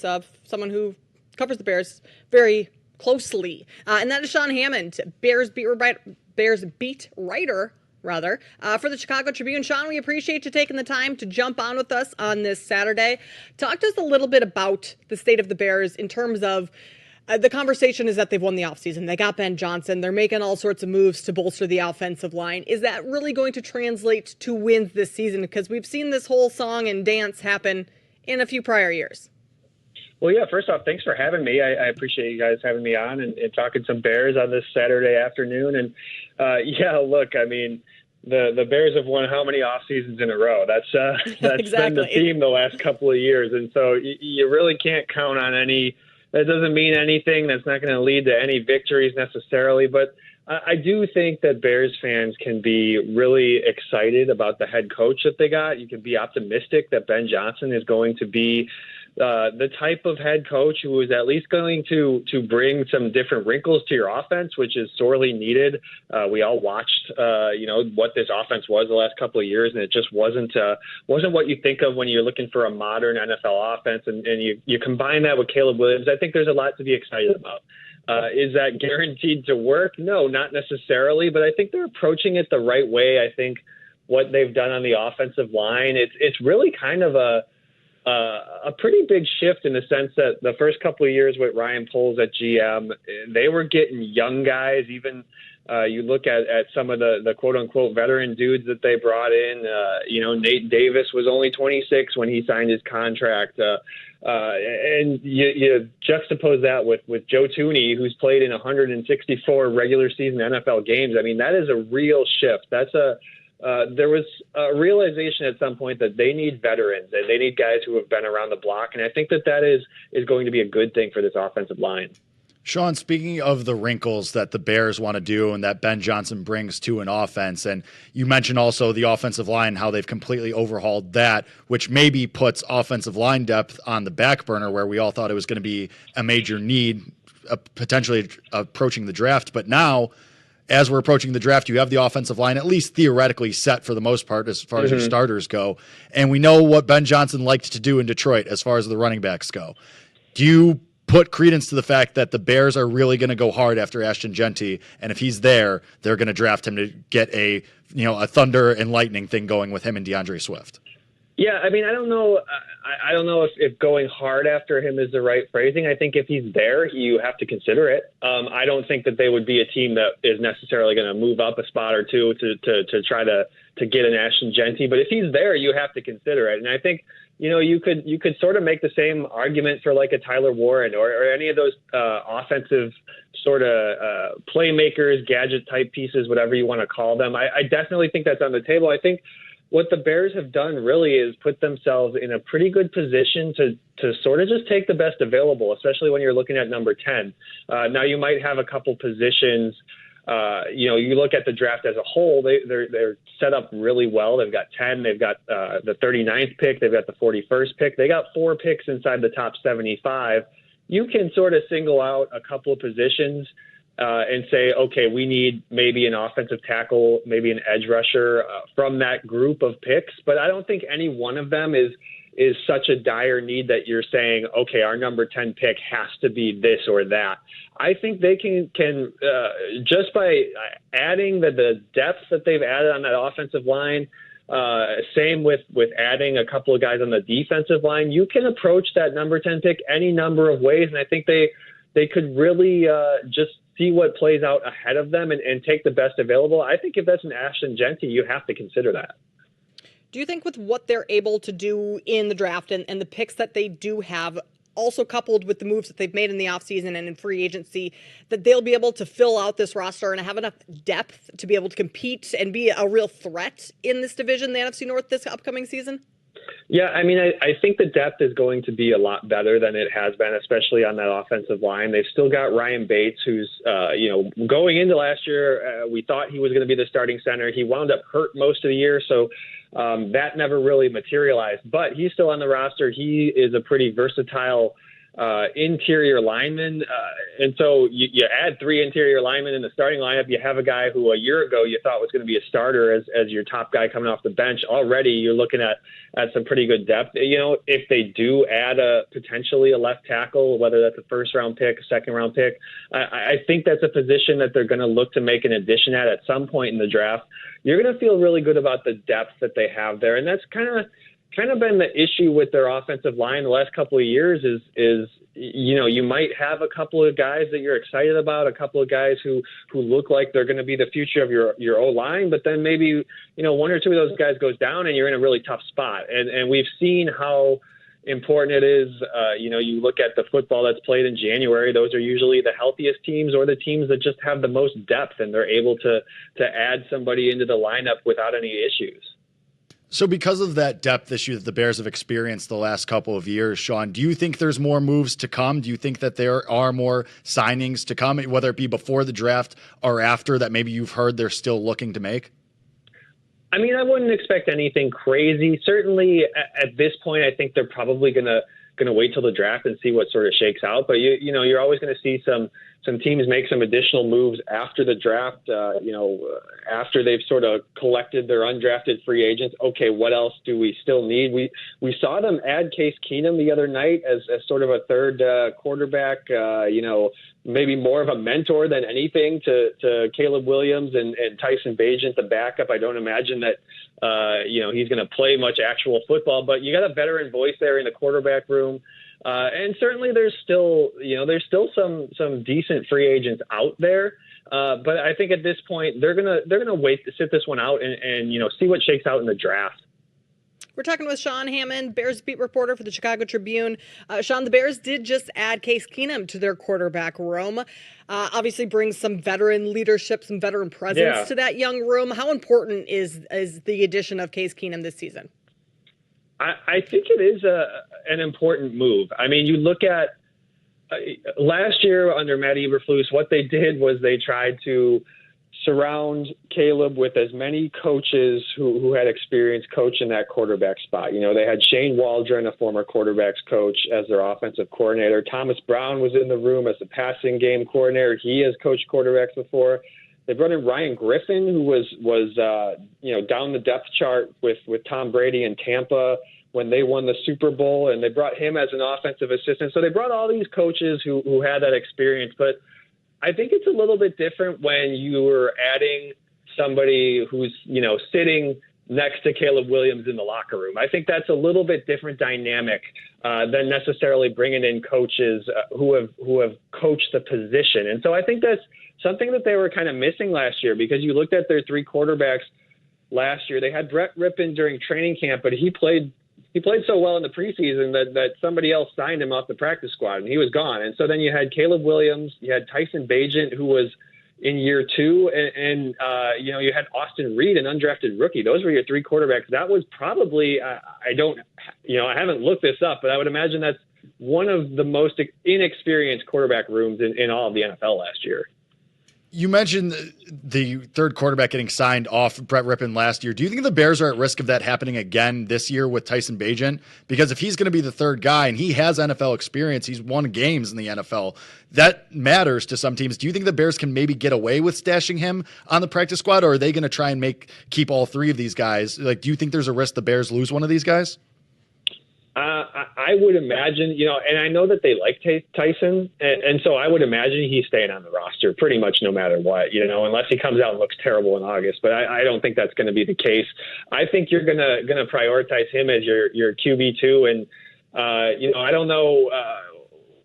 of someone who covers the Bears very closely, and that is Sean Hammond, Bears beat writer for the Chicago Tribune. Sean, we appreciate you taking the time to jump on with us on this Saturday. Talk to us a little bit about the state of the Bears in terms of the conversation is that they've won the offseason. They got Ben Johnson. They're making all sorts of moves to bolster the offensive line. Is that really going to translate to wins this season? Because we've seen this whole song and dance happen in a few prior years. Well, yeah, first off, thanks for having me. I appreciate you guys having me on and talking some Bears on this Saturday afternoon. And, look, I mean, the Bears have won how many off seasons in a row? That's exactly been the theme the last couple of years. And so you really can't count on any. That doesn't mean anything. That's not going to lead to any victories necessarily. But I do think that Bears fans can be really excited about the head coach that they got. You can be optimistic that Ben Johnson is going to be the type of head coach who is at least going to bring some different wrinkles to your offense, which is sorely needed. We all watched, what this offense was the last couple of years, and it just wasn't what you think of when you're looking for a modern NFL offense. And you combine that with Caleb Williams, I think there's a lot to be excited about. Is that guaranteed to work? No, not necessarily, but I think they're approaching it the right way. I think what they've done on the offensive line, it's really kind of a pretty big shift in the sense that the first couple of years with Ryan Poles at GM, they were getting young guys. Even you look at some of the quote-unquote veteran dudes that they brought in. Nate Davis was only 26 when he signed his contract. And you juxtapose that with Joe Thuney, who's played in 164 regular season NFL games. I mean, that is a real shift. There was a realization at some point that they need veterans and they need guys who have been around the block. And I think that is going to be a good thing for this offensive line. Sean, speaking of the wrinkles that the Bears want to do and that Ben Johnson brings to an offense, and you mentioned also the offensive line, how they've completely overhauled that, which maybe puts offensive line depth on the back burner where we all thought it was going to be a major need, potentially approaching the draft. But now, as we're approaching the draft, you have the offensive line at least theoretically set for the most part as far as your starters go. And we know what Ben Johnson liked to do in Detroit as far as the running backs go. Do you put credence to the fact that the Bears are really going to go hard after Ashton Genty, and if he's there, they're going to draft him to get a thunder and lightning thing going with him and DeAndre Swift? Yeah, I mean, I don't know. I don't know if going hard after him is the right phrasing. I think if he's there, you have to consider it. I don't think that they would be a team that is necessarily going to move up a spot or two to try to get an Ashton Genty. But if he's there, you have to consider it. And I think you could sort of make the same argument for like a Tyler Warren or any of those offensive sort of playmakers, gadget type pieces, whatever you want to call them. I definitely think that's on the table. I think what the Bears have done really is put themselves in a pretty good position to sort of just take the best available, especially when you're looking at number 10. Now you might have a couple positions. You look at the draft as a whole, they're set up really well. They've got 10, they've got the 39th pick, they've got the 41st pick. They got 4 picks inside the top 75. You can sort of single out a couple of positions and say, okay, we need maybe an offensive tackle, maybe an edge rusher from that group of picks. But I don't think any one of them is such a dire need that you're saying, okay, our number 10 pick has to be this or that. I think they can just by adding the depth that they've added on that offensive line, same with adding a couple of guys on the defensive line, you can approach that number 10 pick any number of ways. And I think they could really just see what plays out ahead of them and take the best available. I think if that's an Ashton Genty, you have to consider that. Do you think with what they're able to do in the draft and the picks that they do have, also coupled with the moves that they've made in the offseason and in free agency, that they'll be able to fill out this roster and have enough depth to be able to compete and be a real threat in this division, the NFC North, this upcoming season? Yeah, I mean, I think the depth is going to be a lot better than it has been, especially on that offensive line. They've still got Ryan Bates, who's, going into last year, we thought he was going to be the starting center. He wound up hurt most of the year, so that never really materialized. But he's still on the roster. He is a pretty versatile interior linemen. And so you add 3 interior linemen in the starting lineup. You have a guy who a year ago you thought was going to be a starter as your top guy coming off the bench. Already you're looking at some pretty good depth. If they do add potentially a left tackle, whether that's a first-round pick, a second-round pick, I think that's a position that they're going to look to make an addition at some point in the draft. You're going to feel really good about the depth that they have there. And that's kind of been the issue with their offensive line the last couple of years is you might have a couple of guys that you're excited about, a couple of guys who look like they're going to be the future of your O-line, but then maybe, 1 or 2 of those guys goes down and you're in a really tough spot. And we've seen how important it is. You look at the football that's played in January, those are usually the healthiest teams or the teams that just have the most depth, and they're able to add somebody into the lineup without any issues. So because of that depth issue that the Bears have experienced the last couple of years, Sean, do you think there's more moves to come? Do you think that there are more signings to come, whether it be before the draft or after, that maybe you've heard they're still looking to make? I mean, I wouldn't expect anything crazy. Certainly at this point, I think they're probably going to wait till the draft and see what sort of shakes out. But you're always going to see some teams make some additional moves after the draft. After they've sort of collected their undrafted free agents. Okay, what else do we still need? We saw them add Case Keenum the other night as sort of a third quarterback. Maybe more of a mentor than anything to Caleb Williams and Tyson Bagent, the backup. I don't imagine that he's going to play much actual football, but you got a veteran voice there in the quarterback room. And certainly there's still some decent free agents out there. But I think at this point they're gonna wait to sit this one out and see what shakes out in the draft. We're talking with Sean Hammond, Bears beat reporter for the Chicago Tribune. Sean, the Bears did just add Case Keenum to their quarterback room. Obviously brings some veteran leadership, some veteran presence to that young room. How important is the addition of Case Keenum this season? I think it is an important move. I mean, you look at last year under Matt Eberflus, what they did was they tried to surround Caleb with as many coaches who had experience coaching that quarterback spot. They had Shane Waldron, a former quarterbacks coach, as their offensive coordinator. Thomas Brown was in the room as the passing game coordinator. He has coached quarterbacks before. They brought in Ryan Griffin, who was down the depth chart with Tom Brady in Tampa when they won the Super Bowl, and they brought him as an offensive assistant. So they brought all these coaches who had that experience. But I think it's a little bit different when you were adding somebody who's, sitting next to Caleb Williams in the locker room. I think that's a little bit different dynamic than necessarily bringing in coaches who have coached the position. And so I think that's something that they were kind of missing last year, because you looked at their 3 quarterbacks last year. They had Brett Rippon during training camp, but he played so well in the preseason that somebody else signed him off the practice squad, and he was gone. And so then you had Caleb Williams, you had Tyson Bagent, who was in year 2, and you had Austin Reed, an undrafted rookie. Those were your 3 quarterbacks. That was probably I haven't looked this up, but I would imagine that's one of the most inexperienced quarterback rooms in all of the NFL last year. You mentioned the third quarterback getting signed off Brett Rippon last year. Do you think the Bears are at risk of that happening again this year with Tyson Bagent? Because if he's going to be the third guy and he has NFL experience, he's won games in the NFL, that matters to some teams. Do you think the Bears can maybe get away with stashing him on the practice squad, or are they going to try and keep all 3 of these guys? Like, do you think there's a risk the Bears lose one of these guys? I would imagine, and I know that they like Tyson, and so I would imagine he's staying on the roster pretty much no matter what, unless he comes out and looks terrible in August. But I don't think that's going to be the case. I think you're gonna prioritize him as your QB2, and I don't know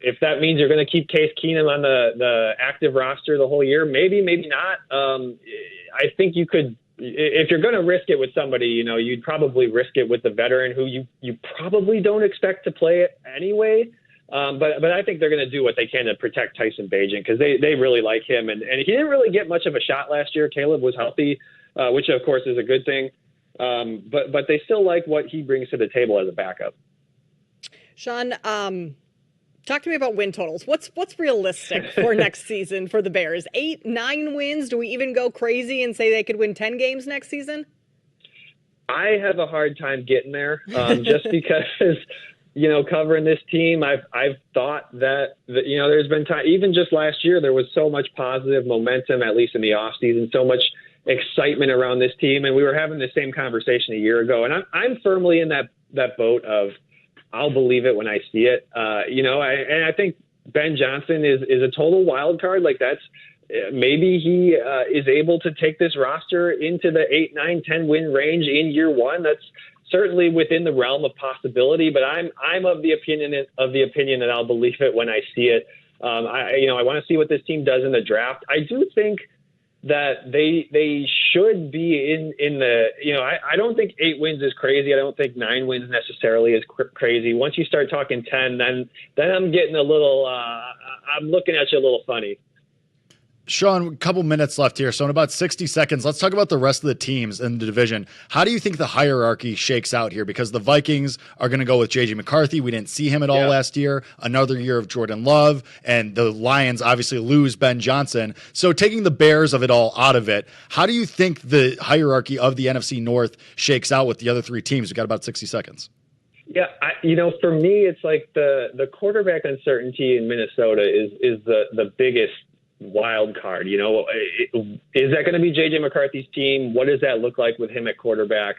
if that means you're going to keep Case Keenum on the active roster the whole year. Maybe not. I think you could. If you're going to risk it with somebody, you'd probably risk it with the veteran who you probably don't expect to play it anyway. But I think they're going to do what they can to protect Tyson Bagent, because they really like him. And he didn't really get much of a shot last year. Caleb was healthy, which, of course, is a good thing. But they still like what he brings to the table as a backup. Sean, talk to me about win totals. What's realistic for next season for the Bears? 8, 9 wins? Do we even go crazy and say they could win 10 games next season? I have a hard time getting there, just because covering this team, I've thought that there's been time, even just last year, there was so much positive momentum, at least in the offseason, so much excitement around this team, and we were having the same conversation a year ago. And I'm firmly in that boat of I'll believe it when I see it. And I think Ben Johnson is a total wild card. Like that's maybe he is able to take this roster into the 8, 9, 10 win range in year one. That's certainly within the realm of possibility, but I'm of the opinion that I'll believe it when I see it. I want to see what this team does in the draft. I do think that they should be in the, I don't think 8 wins is crazy. I don't think 9 wins necessarily is crazy. Once you start talking 10, then I'm getting a little, I'm looking at you a little funny. Sean, a couple minutes left here. So in about 60 seconds, let's talk about the rest of the teams in the division. How do you think the hierarchy shakes out here? Because the Vikings are going to go with J.J. McCarthy. We didn't see him at all last year. Another year of Jordan Love. And the Lions obviously lose Ben Johnson. So taking the Bears of it all out of it, how do you think the hierarchy of the NFC North shakes out with the other 3 teams? We've got about 60 seconds. Yeah, for me, it's like the quarterback uncertainty in Minnesota is the biggest wild card. Is that going to be J.J. McCarthy's team? What does that look like with him at quarterback?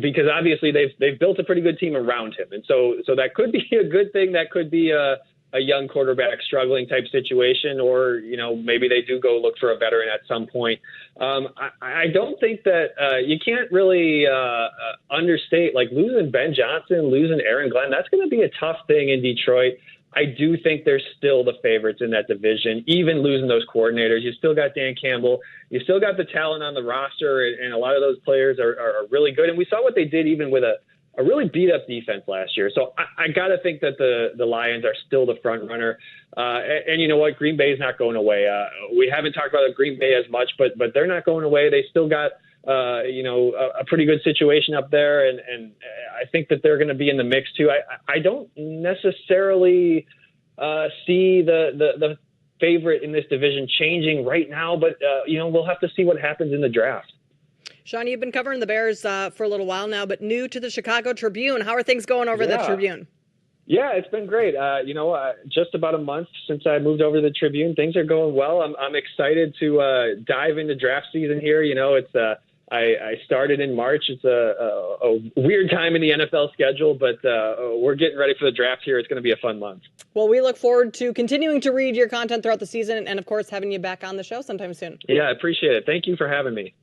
Because obviously they've built a pretty good team around him, and so that could be a good thing. That could be a young quarterback struggling type situation, or maybe they do go look for a veteran at some point. I don't think that you can't really understate like losing Ben Johnson, losing Aaron Glenn. That's going to be a tough thing in Detroit. I do think they're still the favorites in that division, even losing those coordinators. You still got Dan Campbell. You still got the talent on the roster, and a lot of those players are really good. And we saw what they did even with a really beat-up defense last year. So I got to think that the Lions are still the front runner. And you know what? Green Bay is not going away. We haven't talked about Green Bay as much, but they're not going away. They still got a pretty good situation up there, and I think that they're going to be in the mix too. I don't necessarily see the favorite in this division changing right now, but we'll have to see what happens in the draft. Sean, you've been covering the Bears for a little while now, but new to the Chicago Tribune. How are things going over the Tribune? Yeah, it's been great. Just about a month since I moved over to the Tribune, things are going well. I'm excited to dive into draft season here. I started in March. It's a weird time in the NFL schedule, but we're getting ready for the draft here. It's going to be a fun month. Well, we look forward to continuing to read your content throughout the season and, of course, having you back on the show sometime soon. Yeah, I appreciate it. Thank you for having me.